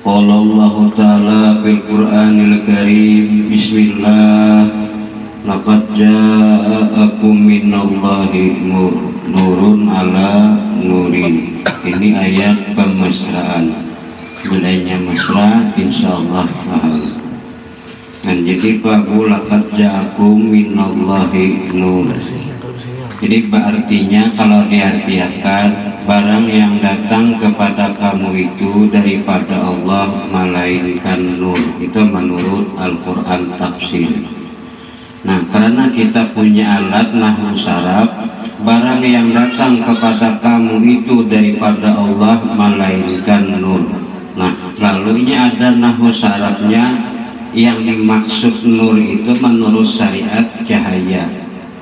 Qala Allah Ta'ala fil Qur'anil Karim. Bismillah. Laqad ja'akum minallahi nurun ala nurin. Ini ayat pemesraan. Mulainya mesra insyaallah paham. Dan jadi Pak laqad ja'akum minallahi nur. Jadi artinya kalau diartikan barang yang datang kepada kamu itu daripada Allah melainkan nur. Itu menurut Al-Quran tafsir. Nah, karena kita punya alat nahwu saraf, barang yang datang kepada kamu itu daripada Allah melainkan nur. Nah, lalunya ada nahwu sarafnya. Yang dimaksud nur itu menurut syariat cahaya.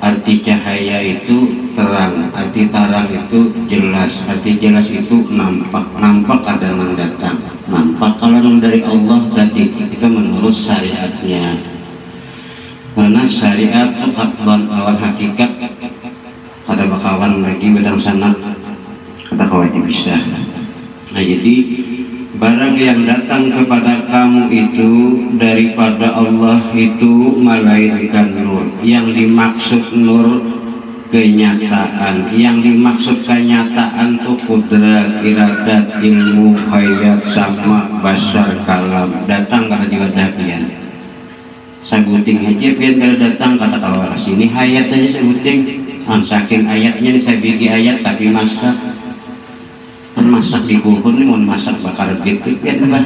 Arti cahaya itu terang, arti terang itu jelas, arti jelas itu nampak. Nampak ada yang datang, nampak kalau yang dari Allah tadi itu menurut syariatnya. Karena syariat itu kawan hakikat, ada bakawan lagi bedang sana kata kawan bisa. Nah jadi barang yang datang kepada kamu itu daripada Allah itu melainkan nur. Yang dimaksud nur kenyataan, yang dimaksud kenyataan itu kudrat, iradat, ilmu, hayat, sama, basar, kalam. Datang karena diwadah pian saguting aja pian kalau datang kata kawan sini hayat aja saguting. Saking ayatnya saya bikin ayat tapi masak masak di pohon ini mau masak bakar gitu kan bah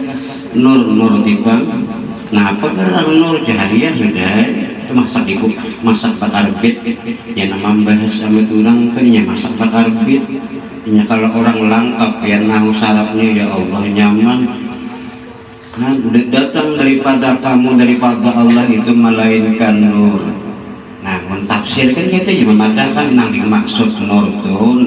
nur tiba. Nah apa karena nur cahaya sudah itu masak di masak bakar bit ya nama bahas sama orang kan ya masak bakar bit ya kalau orang lengkap ya nahu sarafnya ya Allah nyaman. Nah, udah datang daripada kamu daripada Allah itu melainkan nur. Nah mentafsirkan gitu ya memadakan nang dimaksud nur tuh.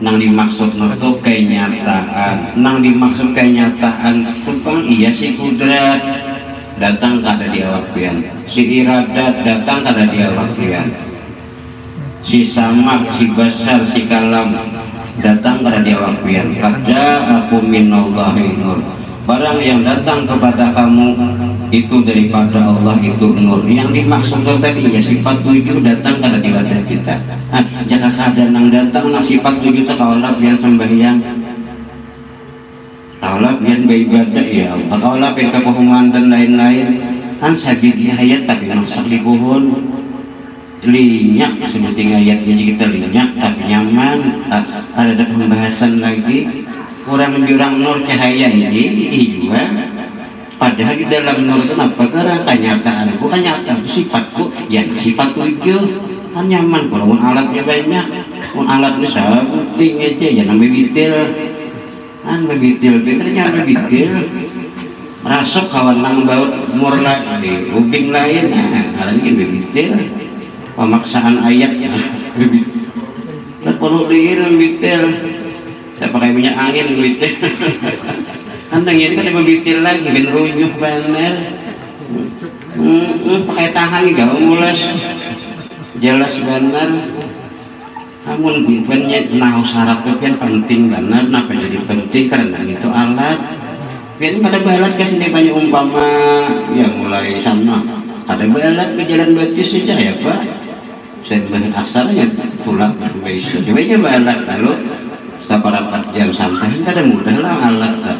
Nang dimaksud nur itu kenyataan. Nang dimaksud kenyataan kupang iya si kudrat datang kada di awakian, si iradat datang kada di awakian, si samak, si basar, si kalam datang kada di awakian. Kada aku minallahi nur. Barang yang datang kepada kamu itu daripada Allah itu nur. Yang dimaksud tadi ya sifat tujuh datang kada di wadah kita. Jika keadaan yang datang nah sifat tujuh kaulah yang sembahyang, kaulah yang beribadah ya Allah, kaulah yang kepohongan dan lain-lain. Kan sabigi ayat tapi masak di pohon linyak sebuting ayatnya kita linyak tapi nyaman. Ada pembahasan lagi orang menjurang nur cahaya ini juga. Padahal di dalam nur itu apa? Karena kenyataan bukan nyata sifatku ya sifat tujuh kan nyaman kalau alatnya banyak. Alatnya sabuting aja ya namanya bitil kan bebitil ternyata bebitil rasuk kawan nang baut mur lagi ubing lain karena ini bebitil pemaksaan ayat bebitil tak perlu diirim bebitil saya pakai minyak angin bebitil kan ini kan bebitil lagi ben runyuh bener pakai tangan gak mulas jelas bener. Namun biasanya nahu syarat itu kan penting benar. Kenapa jadi penting? Karena itu alat. Biasanya kada balat ke sini banyak umpama yang mulai sama. Kada balat ke jalan batis saja ya Pak. Saya bahas asalnya tulang berbisa. Coba balat lalu seberapa jam sampai kada mudah lah alat.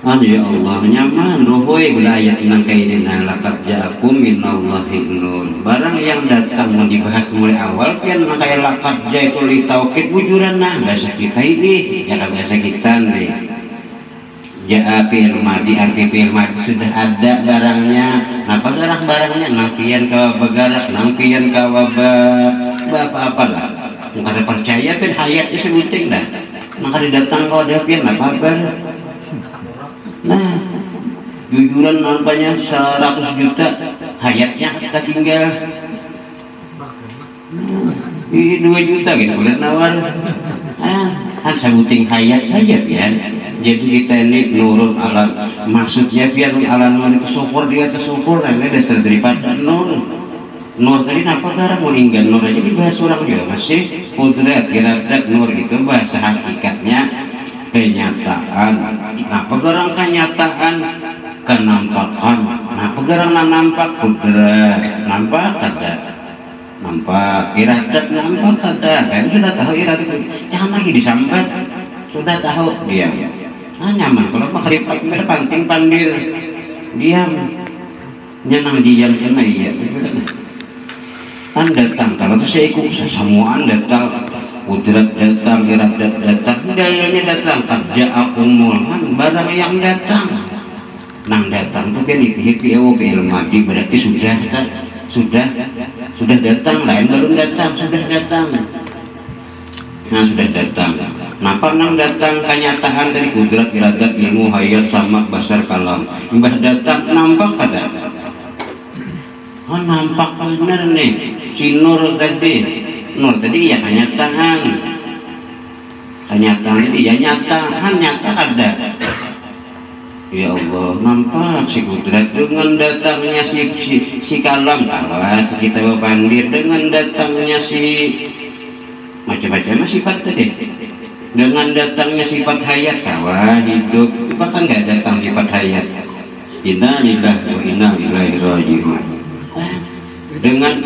Ya Allah nyaman rohoi belayat nang kaidina laqad ja'akum minallahi nur. Barang yang datang mau dibahas mulai awal kan makanya laqad ja itu li taukid wujudan nah bahasa kita ini ya bahasa kita nih. Ja'a fi'il madi arti fi'il madi sudah ada barangnya. Apa barangnya nangkian ka bagarak nangkian ka apa-apalah. Kada percaya kan hayat itu sebuting dah. Maka datang kau ada pian apa kabar. Nah, jujuran nampaknya 100 juta, hayatnya kita tinggal 2 juta gitu, boleh nawar. Kan sebuting hayat saja ya. Jadi kita ini nurun alam, maksudnya biar alam itu syukur di atas syukur, ini dasar daripada nur. Nur tadi apa cara mau ingin nur aja dibahas orang juga masih kudrat, iradat nur itu bahasa hakikatnya. kenyataan. Nah pegarang kenyataan kenampakan. Nah pegarang nampak kudrat nampak kada, nampak iradat nampak kada. Kan sudah tahu iradat, jangan lagi disambat, sudah tahu diam. Nah nyaman kalau makripat panting pandir diam, nyenang diam kena iya. An datang kalau itu saya ikut semuaan datang, kudrat datang, iradat datang, dalilnya datang, kerja aku mulhan barang yang datang. Nang datang tuh kan itu hipiawo ilmadi berarti sudah datang, lain belum datang, sudah datang. Nah sudah datang. Napa nang datang kenyataan dari kudrat, iradat, ilmu, hayat, samak, basar, kalam. Mbah datang nampak kada? Oh nampak bener nih. Si Nur tadi ya kenyataan tadi ya nyataan nyata ada. Ya Allah nampak si kudrat dengan datangnya si kalam, awas kita bandir dengan datangnya si macam-macam sifat tadi, dengan datangnya sifat hayat kawan hidup bahkan nggak datang sifat hayat. Inna lillahi wa inna ilaihi raji'un. Dengan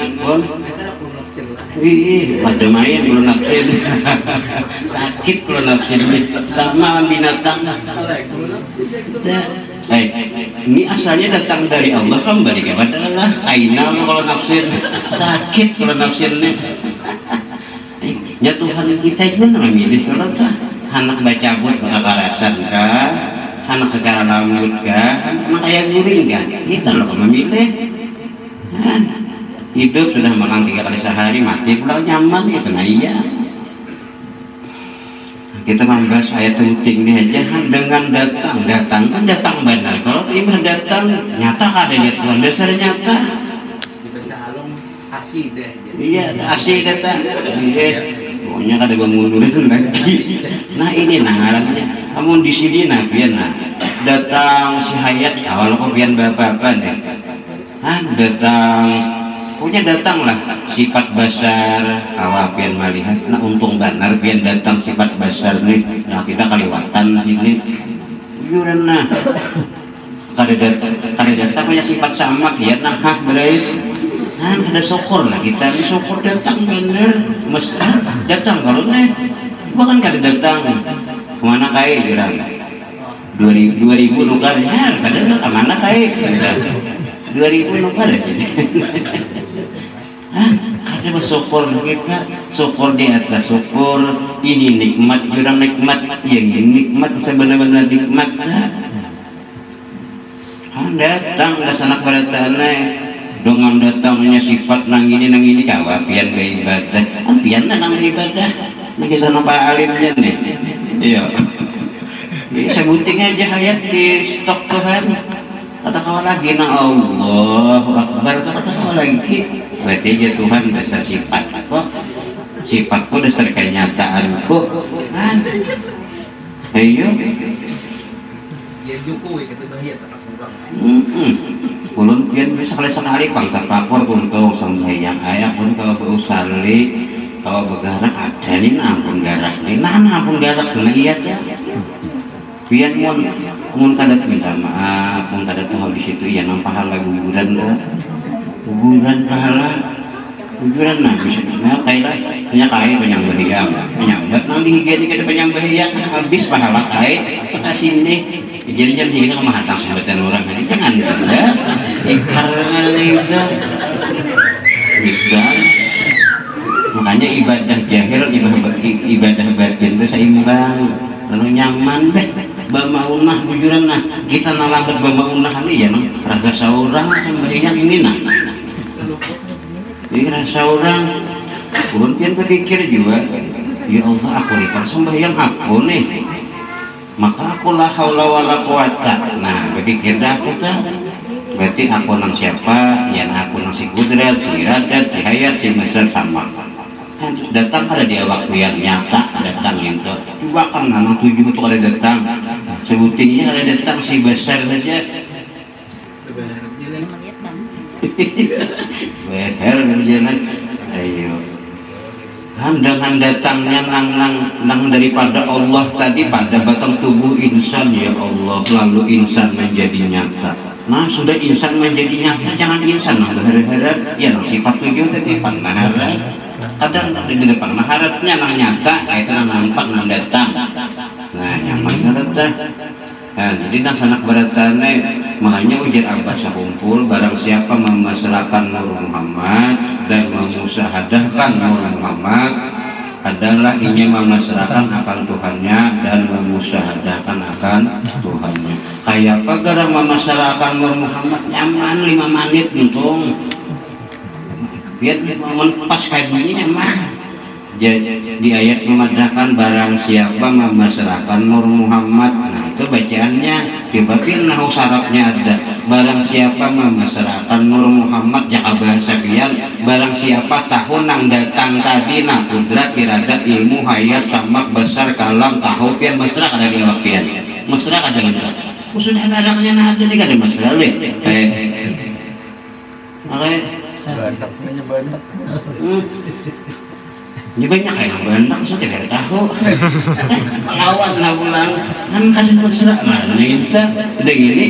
pada main belum nafsin sakit belum nafsin sama binatang. Ini asalnya datang dari Allah kembali kepada Allah. Aina kalau nafsin sakit kalau nafsinnya. Ya Tuhan kita itu memilih kalau tak anak baca buat kekerasan kah, anak secara lambut kah, anak kayak guring kah, kita loh memilih. Hidup sudah makan 3 kali sehari, mati pulau nyaman itu. Nah iya kita membahas ayat penting ini aja. Dengan datang kan datang benar. Kalau tiba datang nyata ada ya Tuhan, dasar nyata. Asih deh. Iya asih kata. Pokoknya kada mundur itu lagi. Nah ini ngarannya. Kamu di sini pian datang si hayat awal kok pian bapak deh. Datang punya datanglah sifat basar awapian melihat. Nah untung benar pian datang sifat basar nih. Nah kita kaliwatan sini yuran nah kada datang punya sifat samak ya nah berais. Nah ada syukur lah kita, syukur datang bener mesti datang kalau nih bahkan kada datang kemana kaya dirang 2000 nukar ya kada kemana kaya 2000 nukar ya sini. Ada bersyukur kita, syukur di atas syukur. Ini nikmat, jurang nikmat yang ini nikmat sebenar-benar nikmat. Datang sanak beratana dengan datangnya sifat nang ini kawapian beribadah, pian nang beribadah lagi sana Pak Alimnya nih. Iya sebuting aja hayat di stok Tuhan. Kata kau lagi nang Allahu Akbar, kata kau lagi berarti aja Tuhan dasar sifatku dasar kenyataanku kan. Ayo ya Jokowi kata bahaya tak ulun pian bisa sekali pang terpapor untuk sembahyang ayah pun kalau beusali kalau bergerak ada nih nampun garak nih nampun garak kena iya ya pian mun kada minta maaf mun kada tahu di situ ya nang pahala guguran pahala guguran nah bisa kayak punya kaya penyambat nang dihigani kada penyambahyang habis pahala kaya itu kasih nih. Jadi jam kita kemahatang sambatan orang ini jangan ada karena itu makanya ibadah jahil ibadah batin itu seimbang lalu nyaman deh bamaunah bujuran nah kita nalabat bamaunah ini ya rasa seorang sembahyang ini nah ini rasa orang urun pian berpikir juga ya Allah aku lipat sembahyang aku nih maka aku la haula wala quwata. Nah berpikir dah aku tuh berarti aku nang siapa ya aku nang si kudrat si iradat si hayat si mesar sama datang ada di waktu yang nyata datang yang ke coba kan nang 7 itu ada datang sebutinnya ada datang si besar saja berjalan ayo dengan datangnya nang daripada Allah tadi pada batang tubuh insan, ya Allah, lalu insan menjadi nyata. Nah sudah insan menjadi nyata, jangan insan nang berharap ya nang sifat tujuh tadi panmaharap kadang di depan maharapnya nang nyata itu nang nampak nang datang. Nah nyaman dah. Nah, jadi nang sanak beratane makanya ujar Abbas kumpul barang siapa memasrahkan Nur Muhammad dan memusahadahkan Nur Muhammad adalah ingin memasrahkan akan Tuhannya dan memusahadahkan akan Tuhannya. Kayak apa gara memasrahkan Nur Muhammad nyaman 5 menit untung. Biar pas kayak gini nyaman. Di ayat memadahkan barang siapa memasrahkan Nur Muhammad. Nah itu bacaannya dibapin nahu sarafnya ada barang siapa memasrahkan Nur Muhammad jaka bahasa pian barang siapa tahu nang datang tadi nah kudrat iradat ilmu hayat samak besar kalam tahu pian mesra ada di pian mesra ada enggak sudah barangnya nah ada di kada mesra leh banyak ini banyak yang banyak saya tidak tahu lawan lah pulang kan kadang mesra mana kita udah gini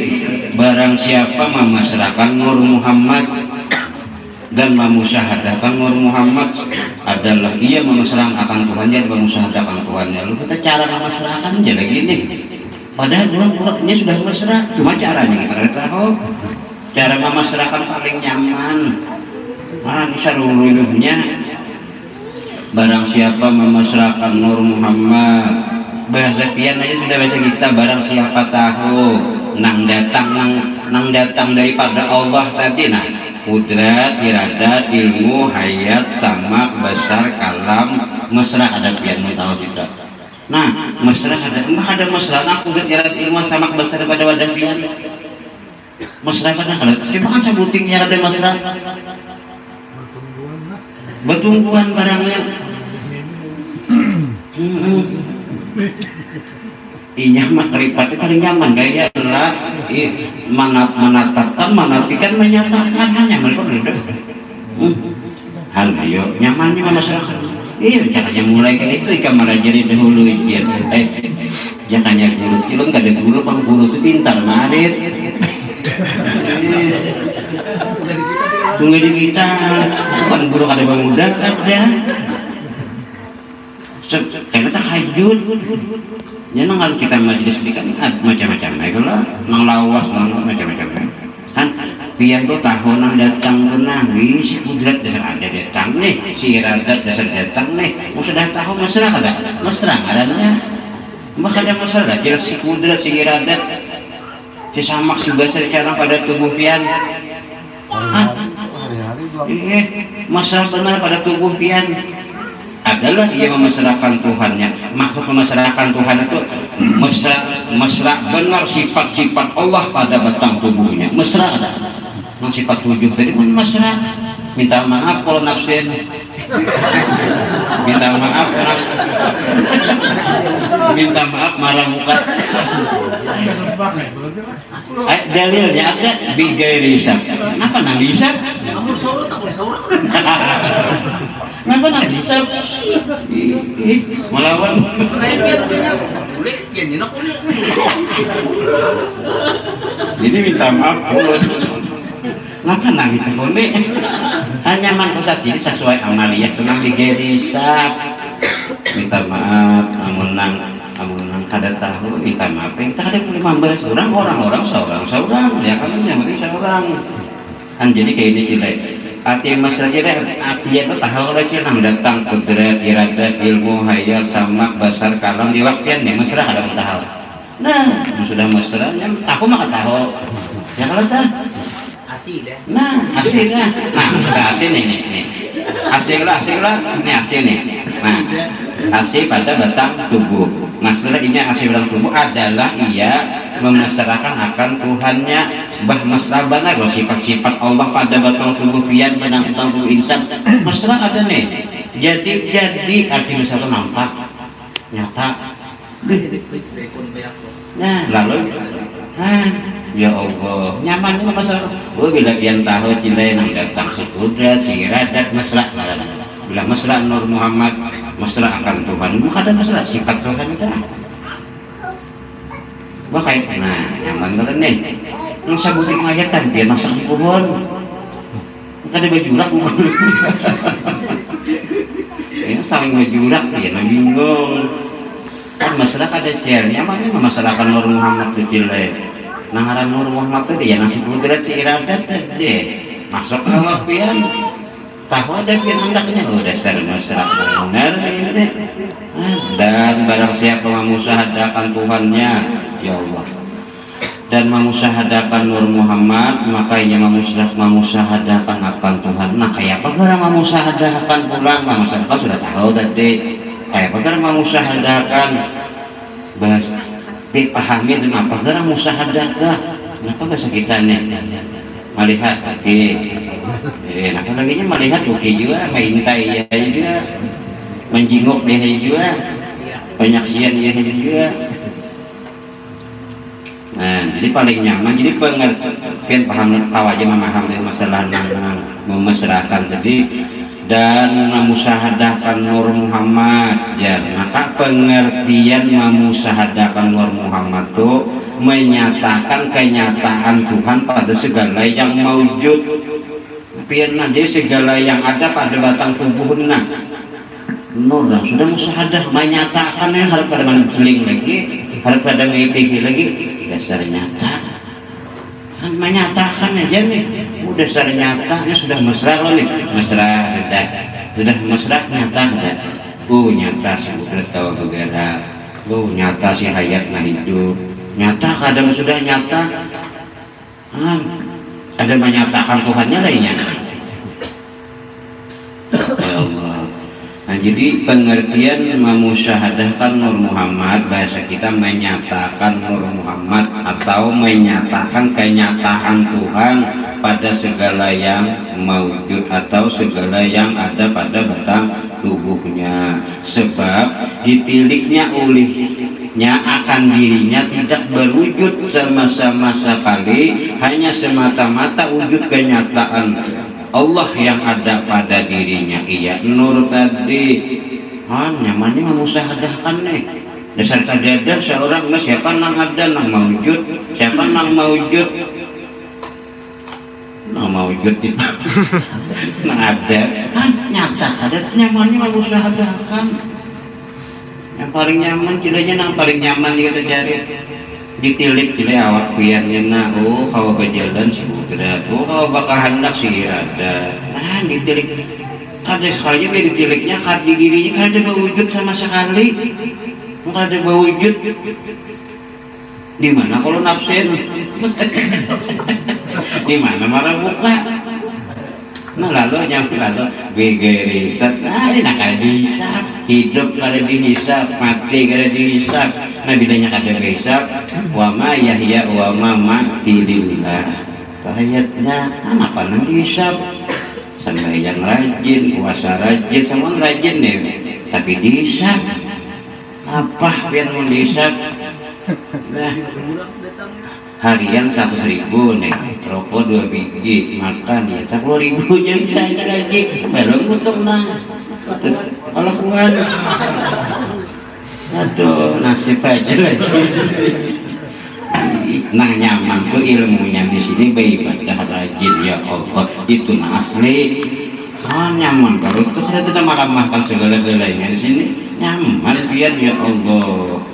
barang siapa memasrahkan Nur Muhammad dan memusyahadahkan Nur Muhammad adalah ia memasrahkan akan Tuhannya dan memusyahadahkan Tuhannya. Lalu kita cara memasrahkan jadi gini padahal kurang-kurangnya sudah mesra cuma caranya kita tidak tahu cara memasrahkan paling nyaman seluruhnya barang siapa memasrahkan Nur Muhammad bahasa pian aja sudah bahasa kita barang siapa tahu nang datang daripada Allah tadi nah kudrat iradat ilmu hayat samak besar kalam mesra ada pian mau tahu kita nah mesra ada mesra nah kudrat iradat ilmu samak besar pada wadah pian mesra pada kalau cuma kan sebutingnya ada mesra bertumbuhan barangnya nyaman keripat itu paling nyaman gaya lah menatapkan menafikan menyatakan nyaman kok udah hal ayo nyamannya masyarakat iya caranya mulai kan itu ikan merajari dahulu ya jangannya guru nggak ada guru bang guru itu pintar marit tunggu di kita bukan guru kada muda ada karena tak hajud ya nang kita majelis ini kan macam-macam lah nang lawas nang macam-macam kan pian tuh tahu nang datang tuh nangis si kudrat dasar ada datang nih si iradat dasar datang nih mau sudah tahu mesra kada mesra adanya maka ada masalah kira si kudrat si iradat si samak si besar cara pada tubuh pian iya masalah benar pada tubuh pian adalah ia memasrahkan Tuhannya. Maksud memasrahkan Tuhan itu mesra benar sifat-sifat Allah pada batang tubuhnya. Mesra ada. Nah, sifat tujuh tadi pun mesra. Minta maaf kalau nafsin. Minta maaf minta maaf marah muka. Dalilnya ada bigairi hisab. Apa nang hisab? Kamu sorot tak boleh sorot. Kenapa nang hisab? Melawan. Jadi minta maaf kenapa nang itu boleh? Hanya manfaat jadi sesuai amaliyah itu nang bigairi hisab. Minta maaf, amunang kada tahu minta maaf yang tak ada 15 orang seorang ya kan yang penting seorang kan jadi kayak ini cilai arti masalah cilai artinya itu tahu kalau cilai datang kudrat iradat ilmu hayal samak besar kalam di waktian nih mesra ada tahu nah sudah mesra yang tahu maka tahu ya kalau tak Asih deh. nah asih dah nah kita asih nih asih lah ini asih nih nah asih pada batang tubuh. Masalah ini asih batang tubuh adalah ia memasrahkan akan Tuhannya bah mesra benar loh sifat-sifat Allah pada batang tubuh pian dan batang tubuh insan mesra ada nih jadi arti mesra itu nampak nyata nah lalu ya Allah nyaman ini masalah bila pian tahu cilai nang datang sekudra si iradat mesra bila mesra Nur Muhammad mesra akan Tuhan, maka ada mesra sifat Tuhan itu makanya nah nyaman kalian nih yang sabutik ngajatan dia masak di pohon maka ada bajurak ya saling bajurak dia bingung kan masyarakat ada cernya mana masyarakat Nur Muhammad kecil nah ngaran Nur Muhammad tuh dia nasi putih si iradat deh masuk ke wapian tahu ada pian andaknya dasar masyarakat benar ini dan barang siapa memusyahadatkan Tuhannya ya Allah dan memusyahadakan Nur Muhammad makanya memusyahadakan akan Tuhan. Nah kayak apa gara memusyahadakan pulang masyarakat sudah tahu tadi kayak apa gara memusyahadakan bahas dipahami dan apa gara musyahadakan kenapa bahasa kita nih melihat oke nah lagi nya melihat oke juga maintai ya juga menjinguk dia juga penyaksian dia juga. Nah, jadi paling nyaman, jadi pengertian paham tahu aja memahami masalah memesrakan tadi dan memusyahadahkan Nur Muhammad ya, maka pengertian memusyahadahkan Nur Muhammad itu menyatakan kenyataan Tuhan pada segala yang maujud pian jadi segala yang ada pada batang tubuhnya Nur sudah musyahadah menyatakannya harus pada menjeling lagi harus pada mengikuti lagi dasar nyata kan menyatakan aja nih udah dasar nyatanya sudah mesra loh nih mesra sudah mesra nyata enggak nyata sebetulnya tahu bergerak nyata si hayat nah hidup nyata kadang sudah nyata ada menyatakan Tuhannya lainnya ya Allah. Nah jadi pengertian memusyahadahkan Nur Muhammad bahasa kita menyatakan Nur Muhammad atau menyatakan kenyataan Tuhan pada segala yang maujud atau segala yang ada pada batang tubuhnya sebab ditiliknya olehnya akan dirinya tidak berwujud sama-sama sekali hanya semata-mata wujud kenyataan Allah yang ada pada dirinya iya Nur tadi nyamannya memusyahadahkan nih dasar tadi ada seorang siapa nang ada nang maujud siapa nang maujud nang ada nyata ada nyamannya memusyahadahkan yang paling nyaman kilanya nang paling nyaman kita cari ditilik kira awak biarnya nah kalau berjalan si putra kalau bakal hendak si irada nah ditilik kada sekali biar ditiliknya kada di dirinya kada berwujud sama sekali kada berwujud di mana kalau nafsin di mana marah buka nah lalu nyampe lalu begerisat ini nak kada dihisap hidup kada dihisap mati kada dihisap nah bilanya kada dihisap wama yahya wama mati lillah ayatnya apa nang dihisap sembahyang rajin puasa rajin semua rajin nih tapi dihisap apa yang mau dihisap nah harian 100.000 nih rokok 2 biji makan ya 10.000 nya bisa aja lagi belum untuk nang kalau kuat aduh nasib aja lagi nah nyaman tuh ilmunya di sini beribadah rajin ya Allah itu nah asli nyaman kalau itu sudah tidak makan segala-galanya di sini nyaman biar ya Allah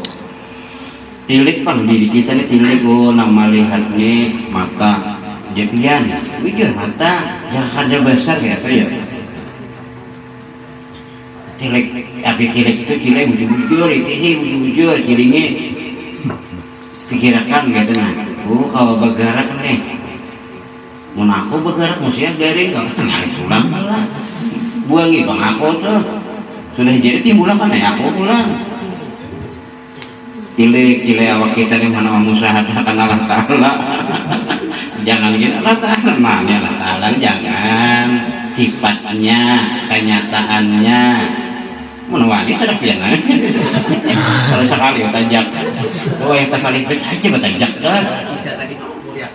tilik pang diri kita nih tilik nama lihat nih mata jepian wujud mata yang ada besar ya apa ya tilik tapi tilik itu tilik bujur itu bujur cilingnya pikirkan gitu nah kalau bergerak nih mau aku bergerak musia garing nggak narik pulang buangi bang aku tuh sudah jadi timbulan kan ya aku pulang cilik awak kita nih mana memusyahadatkan Allah Ta'ala jangan gitu Allah Ta'ala mana Allah Ta'ala jangan sifatnya kenyataannya menawani sedap ya nah kalau sekali tajak yang sekali aja bertajak dah bisa tadi mau lihat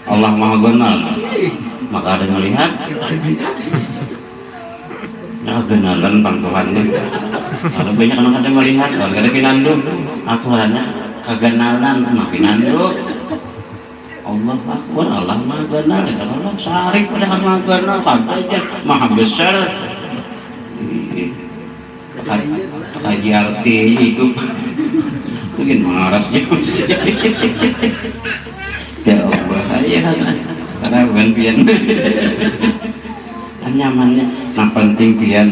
Allah Maha Benar maka ada melihat kenalan pantulannya. Kalau banyak anak ada melihat, kalau ada pinandu, aturannya kegenalan, mah pinandu. Allah Akbar, Allah Maha Ganal, itu Allah Syarif pada Maha Ganal, aja Maha Besar. Kaji arti hidup, mungkin marasnya. Ya Allah, ya, karena bukan pian. Nyamannya, nah penting pian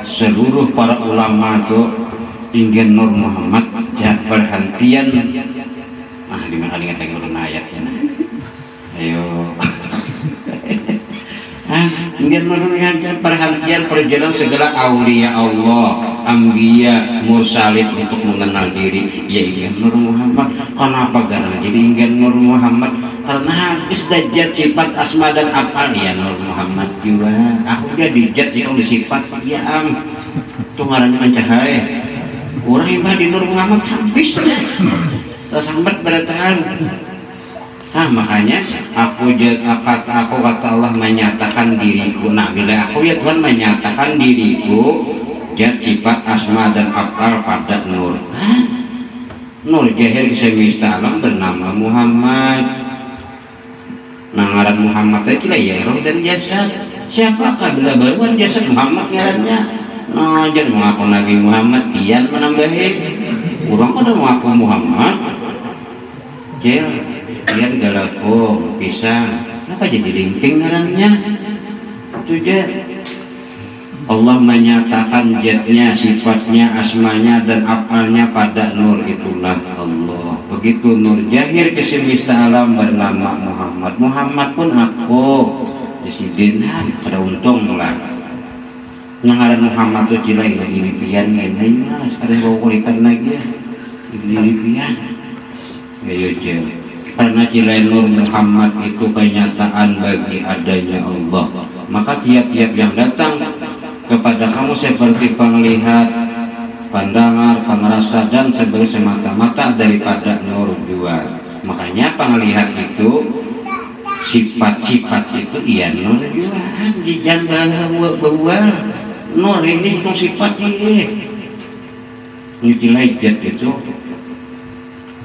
seluruh para ulama itu ingin Nur Muhammad jangan perhentian. Di mana ingat lagi ulun ayatnya. Ayo. Ingin Nur Muhammad perhentian perjalanan segala aulia Allah, ambiya, mursalin untuk mengenal diri. Ya ingin Nur Muhammad. Kenapa karena jadi ingin Nur Muhammad? Karena habis dajat sifat asma dan apa dia Nur Muhammad juga. Aku dia dijat sih kalau sifat ya tuh ngarannya mencahaya. Orang yang di Nur Muhammad habis ya. Tersambat beratahan. Nah makanya kata Allah menyatakan diriku. Nah bila aku ya Tuhan menyatakan diriku jat sifat asma dan afal pada Nur. Nur jahir semesta alam bernama Muhammad. Nangaran Muhammad itu lah ya roh dan jasad. Siapakah bila baruan jasad Muhammad ngarannya? Nah jangan mengaku Nabi Muhammad pian menambahin. Orang pada mengaku Muhammad. Pian galako pisang. Kenapa jadi ringking ngarannya? Itu aja. Allah menyatakan jatnya, sifatnya, asmanya dan afalnya pada Nur, itulah Allah. Begitu Nur jahir ke semesta alam bernama Muhammad. Muhammad pun aku presiden pada untung lah. Nangaran Muhammad tuh cilai lagi lipian ini mas ada bawa kulitan lagi ya lipian. Ayo jel. Karena cilai Nur Muhammad itu kenyataan bagi adanya Allah. Maka tiap-tiap yang datang kepada kamu seperti penglihat, pandangar, pengerasa dan sebagai semata-mata daripada Nur jua. Makanya penglihat itu sifat-sifat itu iya Nur jua. Di jangan bawa Nur ini itu sifat ini. Nyucilajat itu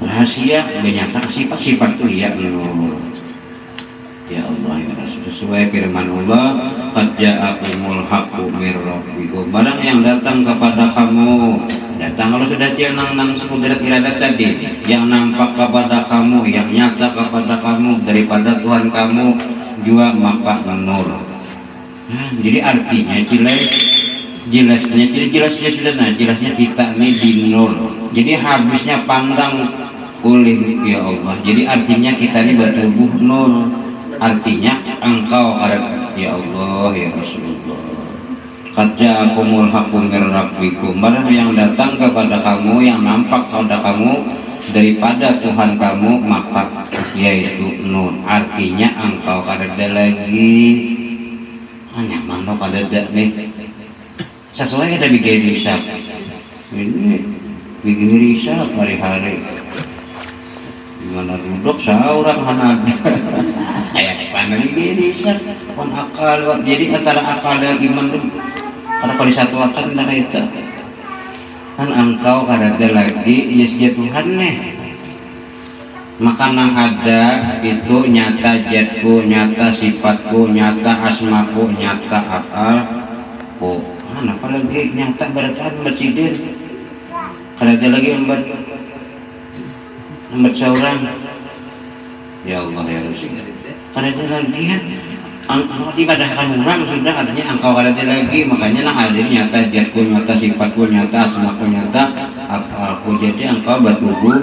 rahasia menyatakan sifat-sifat itu iya Nur. Ya Allah ya Rasul, sesuai firman Allah, qad ja'akumul haqqu mir rabbikum. Barang yang datang kepada kamu, datang kalau sudah nang sekudrat iradat tadi, yang nampak kepada kamu, yang nyata kepada kamu daripada Tuhan kamu juga maka Nur. Jadi artinya jelasnya sudah jelasnya kita ini di Nur. Jadi habisnya pandang oleh ya Allah. Jadi artinya kita ini bertubuh Nur. Artinya engkau ada ya Allah ya Rasulullah. Qad ja'akumul haqqu mir rabbikum. Barang yang datang kepada kamu, yang nampak kepada kamu daripada Tuhan kamu, maka yaitu Nur. Artinya engkau ada lagi. Hanya mana ada nih. Sesuai ada bikin hisab. Ini bikin hisab hari-hari. Gimana duduk seorang anak kayak mana ini sih kon akal jadi antara akal dan iman itu karena kalau disatukan tidak itu kan engkau kada lagi ya Tuhan nih maka nang ada itu nyata jatku nyata sifatku nyata asmaku nyata akalku apalagi nyata berataan bersidin kada lagi nomor seorang ya Allah ya Rasul karena itu lagi kan dibadahkan orang sudah artinya engkau ada lagi makanya nah ada nyata jatku nyata sifatku nyata asmaku nyata akalku jadi engkau bertubuh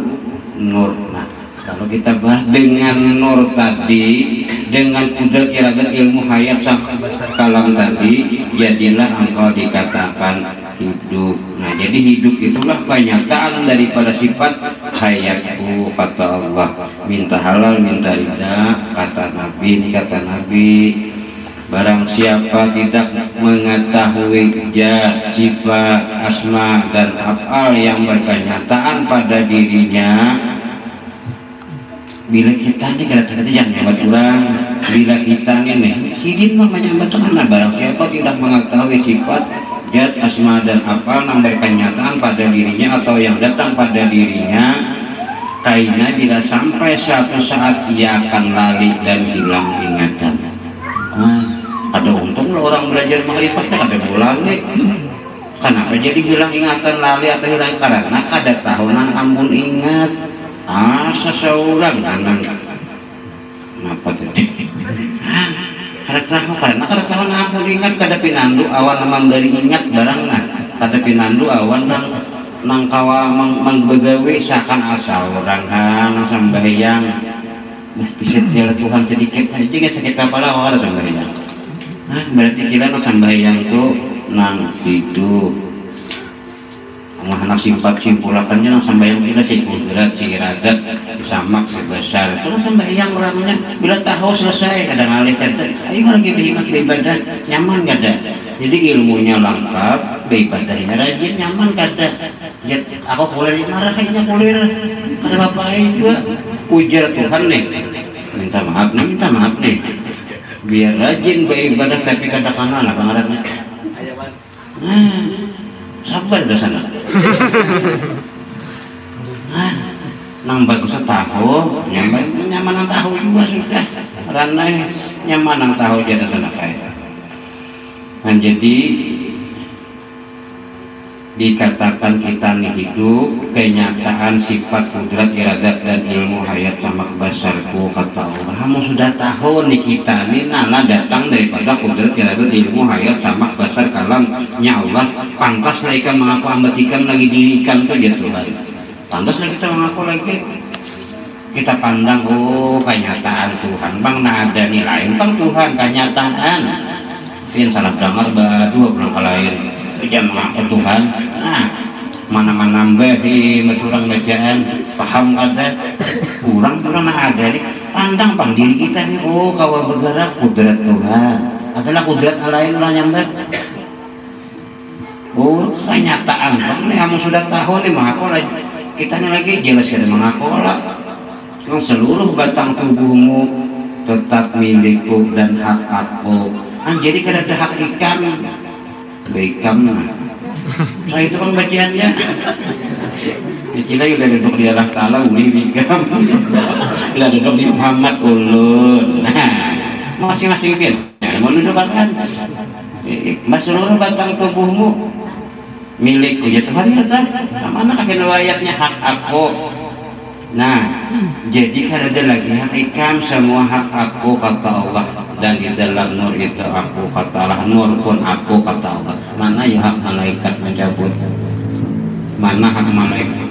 Nur. Nah kalau kita bahas dengan Nur tadi dengan kudrat iradat ilmu hayat sampai kalam tadi jadilah engkau dikatakan hidup. Nah jadi hidup itulah kenyataan daripada sifat hayatku kata Allah. Minta halal minta ridha kata Nabi barang siapa tidak mengetahui zat sifat asma dan af'al yang berkenyataan pada dirinya bila kita nih kata-kata jangan nyabat orang, bila kita nih hidin mah menyambat mana barang siapa tidak mengetahui sifat zat asma dan apa namanya kenyataan pada dirinya atau yang datang pada dirinya, kaina bila sampai suatu saat ia akan lali dan hilang ingatan. Ada untung lo orang belajar makrifat ada lali. Kenapa jadi hilang ingatan lali atau hilang karena kada tahunan ampun ingat. Seseorang kanan kenapa tadi kada tahu karena kada tahu ampun ingat kada pinandu awal memberi ingat barang kada pinandu awal nang kawa mengbegawe seakan asal orang nang sambayang bisa tiada Tuhan sedikit aja gak sakit kepala awal sambayang berarti kira nang sambayang tuh nang hidup anak sifat simpulakannya nang sambayang kita si kudrat, si iradat, samak, si besar itu nang sambayang orangnya bila tahu selesai kadang alih kada ayo lagi beribadah nyaman kada jadi ilmunya lengkap beribadahnya rajin nyaman kada aku boleh dimarah kayaknya boleh kada apa-apa juga ujar Tuhan nih minta maaf nih biar rajin beribadah tapi kada kana lah pengarannya sabar dah sana nang bagus tahu nyaman tahu juga sudah karena nyaman tahu jadi sana kayak jadi dikatakan kita nih hidup kenyataan sifat kudrat iradat dan ilmu hayat sama basarku kata Allah kamu sudah tahu nih kita nih nala datang daripada kudrat iradat ilmu hayat sama basar kalamnya Allah pantas lah ikan mengaku ambatikan lagi dirikan tuh ya Tuhan pantas lah kita mengaku lagi kita pandang kenyataan Tuhan bang nah ada nilai bang Tuhan kenyataan yang salah dengar berdua belum kalahin jam mengaku Tuhan mana-mana nambah di meturang bacaan paham kada kurang ada nih pandang pang diri kita nih kawal bergerak kudrat Tuhan adalah kudrat lain lah nyambat kenyataan bang nih kamu sudah tahu nih mengaku lagi kita nih lagi jelas kada mengaku lah seluruh batang tubuhmu tetap milikku dan hak aku jadi kada ada hak ikam nah itu kan bacaannya kita juga duduk di Allah Ta'ala ikam kita duduk di Muhammad ulun nah masing-masing kan mau duduk kan seluruh batang tubuhmu milikku ya Tuhan kata mana kakek ayatnya hak aku nah jadi kada ada lagi hak ikam semua hak aku kata Allah dan di dalam nur itu aku kata Allah nur pun aku kata Allah mana ya hak malaikat mencabut mana hak malaikat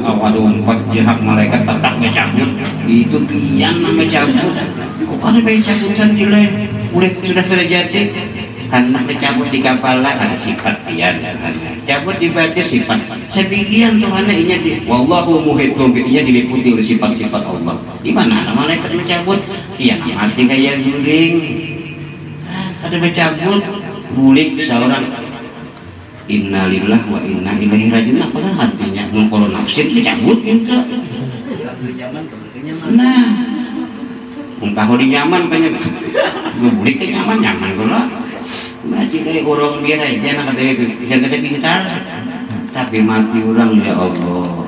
aduh ya hak malaikat tetap mencabut itu pian mencabut ada pencabutan nilai udah sudah terjadi karena kecabut di kepala ada sifat pian cabut di batin sifat sebagian Tuhan ini wallahu muhitun bihi diliputi oleh sifat-sifat Allah di mana ada malaikat mencabut iya mati kayak guling ada mencabut bulik seorang innalillah wa inna ilaihi rajiun apa kan artinya kalau nafsir dicabut itu nah entah di nyaman kayaknya bulik ke nyaman kalau masih kayak orang biar aja nak kata pintar tapi mati orang ya Allah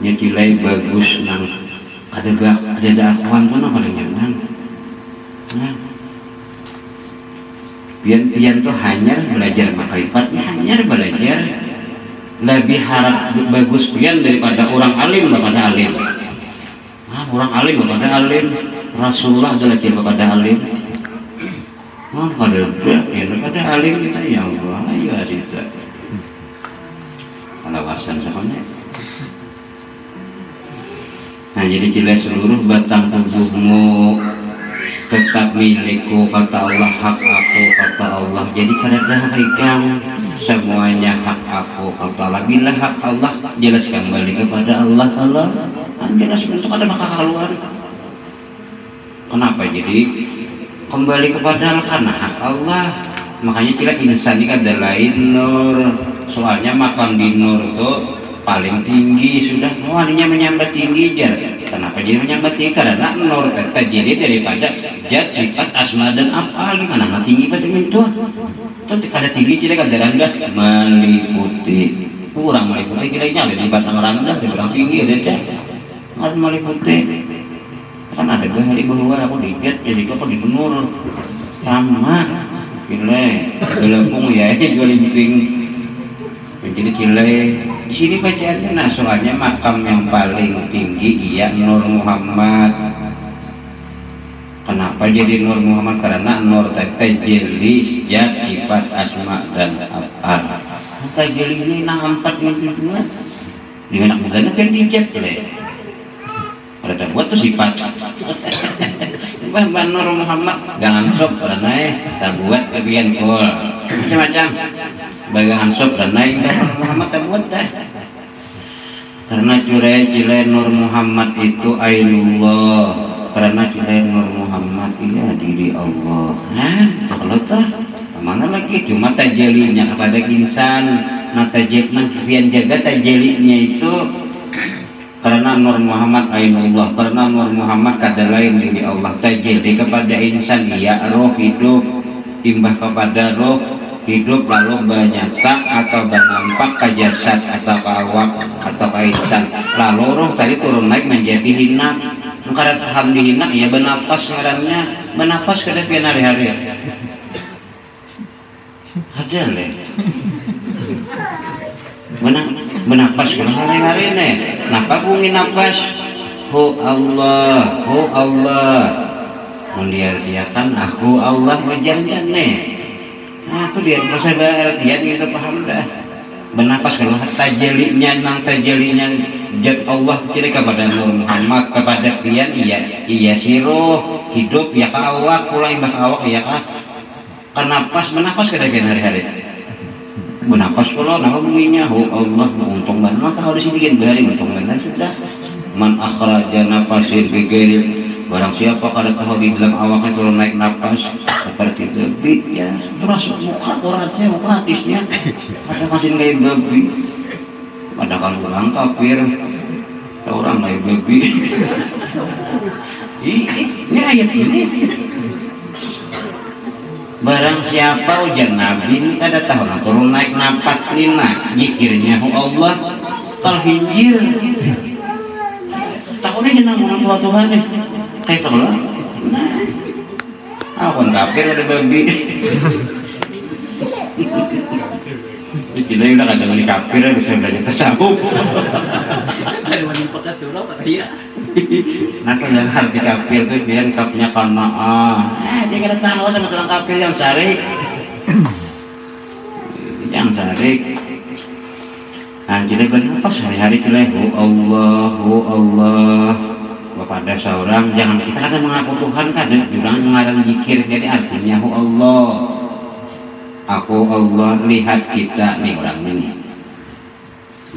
nyekilai bagus nang ada dakwaan pun apa nyaman pian tuh hanya belajar makrifatnya hanya belajar lebih harap bagus pian daripada orang alim kepada alim orang alim kepada alim Rasulullah adalah kepada alim ada alim kita ya Allah ayo adita alawasan soalnya nah jadi jelas seluruh batang tubuhmu tetap milikku kata Allah hak aku kata Allah jadi kada hak ikam semuanya hak aku kata Allah bila hak Allah jelas kembali kepada Allah Allah jelas bentuk ada bakal haluan kenapa jadi kembali kepada Allah karena hak Allah makanya kita insan ini ada lain nur soalnya makam di nur itu paling tinggi sudah walinya menyambat tinggi aja kenapa kenapa jadi menyambati? Karena nur terjadi daripada zat sifat asma dan af'al. Gimana mah tinggi pada itu tuh kada tinggi jadi kada rendah meliputi kurang meliputi kira-kira ada di batang rendah di batang tinggi ada harus meliputi kan ada 2 hari bahwa aku dijet jadi kok di benur sama kile gelapung ya jual limping jadi kile di sini bacaannya nah soalnya makam yang paling tinggi iya Nur Muhammad. Kenapa jadi Nur Muhammad? Karena Nur tajalli zat sifat asma dan af'al. Tajalli ini nang 4 minggu di anak begana kan dijat le ada terbuat tuh sifat Mbak Nur Muhammad jangan sok karena tak buat kebian kol macam-macam bagangan sok karena Mbak Nur Muhammad tak buat dah karena cile Nur Muhammad itu ainullah karena cile Nur Muhammad iya diri Allah kalau tuh mana lagi cuma tajalinya kepada insan nah tajalinya jaga tajalinya itu karena Nur Muhammad ainullah karena Nur Muhammad kada lain diri Allah tajali kepada insan iya roh hidup timbah kepada roh hidup lalu bernyata atau bernampak ke jasad atau ke awak atau ke insan lalu roh tadi turun naik menjadi hinak karena paham di hinak ya bernapas ngarannya bernapas ke depan hari-hari ada le bernapas ke hari-hari nih napa bungi napas hu Allah mendiartiakan aku Allah wajarnya nih nah itu dia proses berartian gitu paham dah bernapas kalau tajalinya nang tajalinya zat Allah kecil kepada Nur Muhammad kepada pian iya siroh hidup ya ka awak pula imbah awak ya ka kenapas bernapas ke depan hari-hari bernapas kalau nama bunyinya Allah untung banget tahu di sini kan bahari untung banget sudah man akhraja nafasin bighairi barang siapa kada tahu dibilang awaknya turun naik napas seperti babi ya terus muka orangnya muka hadisnya ada kasih kayak babi ada kan orang kafir orang kayak babi ini ayat ini barang siapa ujar Nabi ini kada tahu lah turun naik napas nina zikirnya Allah kal hinjir takutnya jenang menang Tuhan nih kayak tahu lah aku kafir ada babi Cina udah kada ngani kafir bisa belajar tasawuf Ada menimpa ke surau apa ya? Nah yang arti kafir tuh biar kapnya karena dia kada tahu sama orang kafir yang syarik anjir berapa sehari-hari cile Allah kepada seorang jangan kita kada mengaku Tuhan kada juga mengarang zikir jadi artinya Allah aku Allah lihat kita nih orangnya nih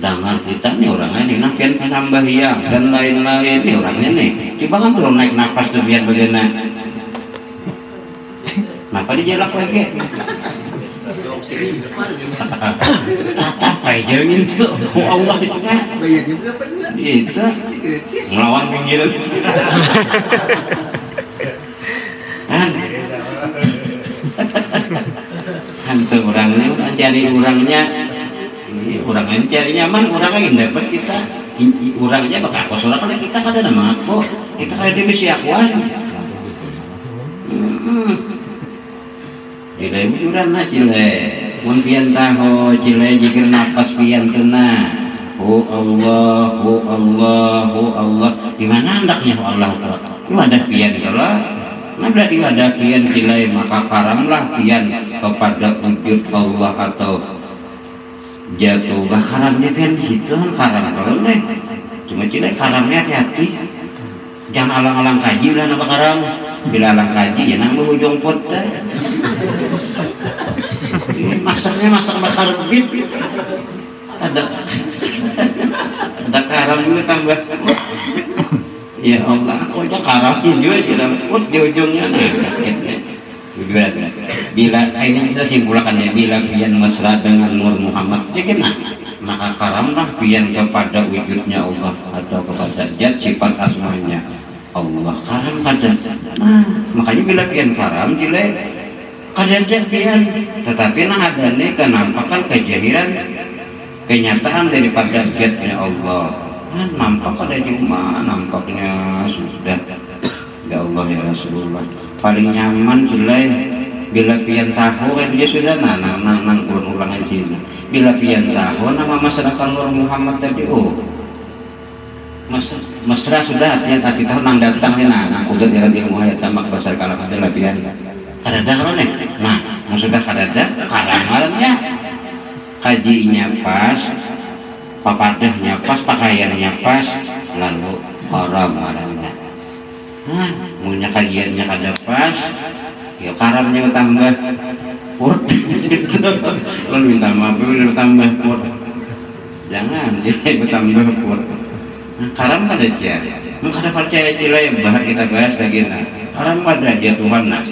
dengar kita nih orangnya nih nakian penambahiang dan lain-lain nih orangnya nih coba kan turun naik nafas tuh biar bagaimana kenapa dijelak lagi tatap aja gitu Allah itu kan Bayar juga pernah itu melawan pinggiran hantu orangnya cari orangnya cari nyaman orangnya dapat kita orangnya bakal kos orang kalau kita kada nama aku kita kada dimisi akuan cile bujuran na cile mun pian tahu cile jikir napas pian tuna Allah di mana hendaknya Allah tuh ada pian Allah nah berarti ada pian cile maka karamlah pian kepada wujud Allah atau jatuh karamnya pian gitu karam kalau deh cuma cile karamnya hati-hati jangan alang-alang kaji lah nama karam bila alang kaji ya nang ujung pot dah masaknya masak bakar bib ada karam dulu tambah ya Allah aku aja karam juga jeraput di ujungnya bila ini kita simpulkan ya bila pian mesra dengan Nur Muhammad ya kena maka karamlah pian kepada wujudnya Allah atau kepada zat sifat asmanya Allah karam kada. Nah, makanya bila pian karam jile kada pian, tetapi nah adanya kenampakan kejahiran kenyataan daripada zatnya Allah. Nah, nampak ada cuma nampaknya sudah ya Allah ya Rasulullah paling nyaman jile bila pian tahu kan dia sudah nang ulang di sini. Bila pian tahu nama masyarakat Nur Muhammad tadi mesra sudah arti tahu nang datang nih nang udah jalan ilmu hayat sama besar kalau ada pian kadada kalau nih nah maksudnya kadada kadang-kadangnya kajinya pas papadahnya pas pakaiannya pas lalu haram haramnya nah punya kajiannya kada pas ya karamnya tambah pur gitu lalu minta maaf udah tambah pur jangan jadi tambah pur nah, karam kada aja kada percaya cila yang bahas kita bahas lagi nah karam kada aja Tuhan nah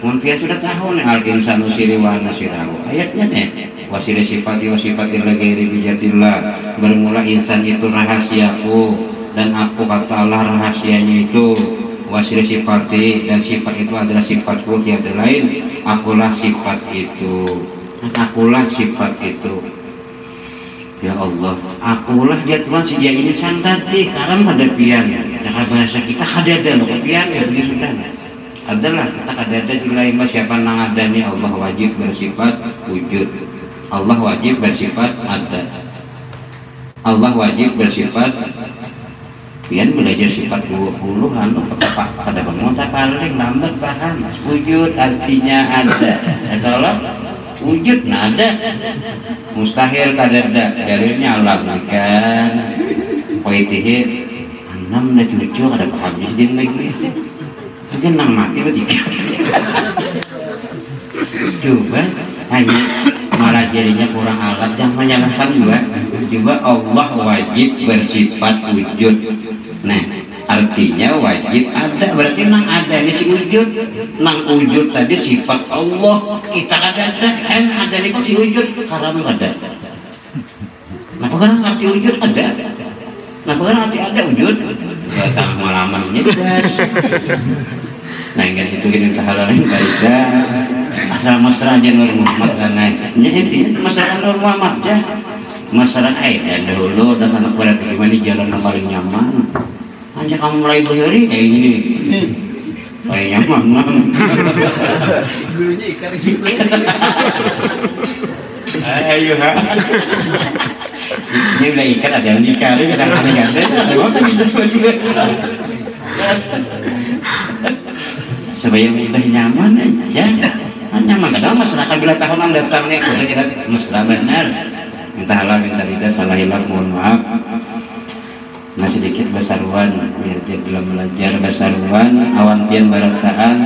mungkin sudah tahu nih al insanu siriwana sirahu ayatnya nih wasila sifati lagi bijatillah bermula insan itu rahasiaku dan aku kata Allah rahasianya itu wasil sifati dan sifat itu adalah sifatku tiada lain akulah sifat itu ya Allah akulah dia Tuhan sejak ini tadi karena ada pian cara bahasa kita ada loh pian ya begitu sudah adalah kita ada jumlah siapa nang adanya Allah wajib bersifat wujud Allah wajib bersifat ada Allah wajib bersifat pian belajar sifat 20-an pada pengontak paling lambat paham wujud artinya ada adalah wujud nada mustahil kadada dalilnya Allah kan poitihi enam na cucu kada paham din lagi mungkin nang mati bertiga coba hanya malah jadinya kurang alat jangan menyalahkan juga Allah wajib bersifat wujud. Nah artinya wajib ada berarti nang ada ini si wujud nang wujud tadi sifat Allah kita ada kan ada ini kok si wujud karam ada nah bukan arti wujud ada nah bukan arti ada wujud datang malamannya nah ingat itu ini kehalalan baidah asal mesra aja Nur Muhammad kan jadi masyarakat Nur Muhammad aja masyarakat dan dahulu dan anak pada gimana jalan yang paling nyaman hanya kamu mulai berdiri kayak gini kayak nyaman gurunya ikan juga ayo ha ini udah ikan ada yang dikali kadang-kadang ganda ada apa bisa juga supaya udah nyaman aja nyaman kadang masyarakat bila tahunan datang nih kita mesra benar minta halal minta tidak salah hilaf mohon maaf nah sedikit basaruan biar dalam belajar basaruan awan pian barataan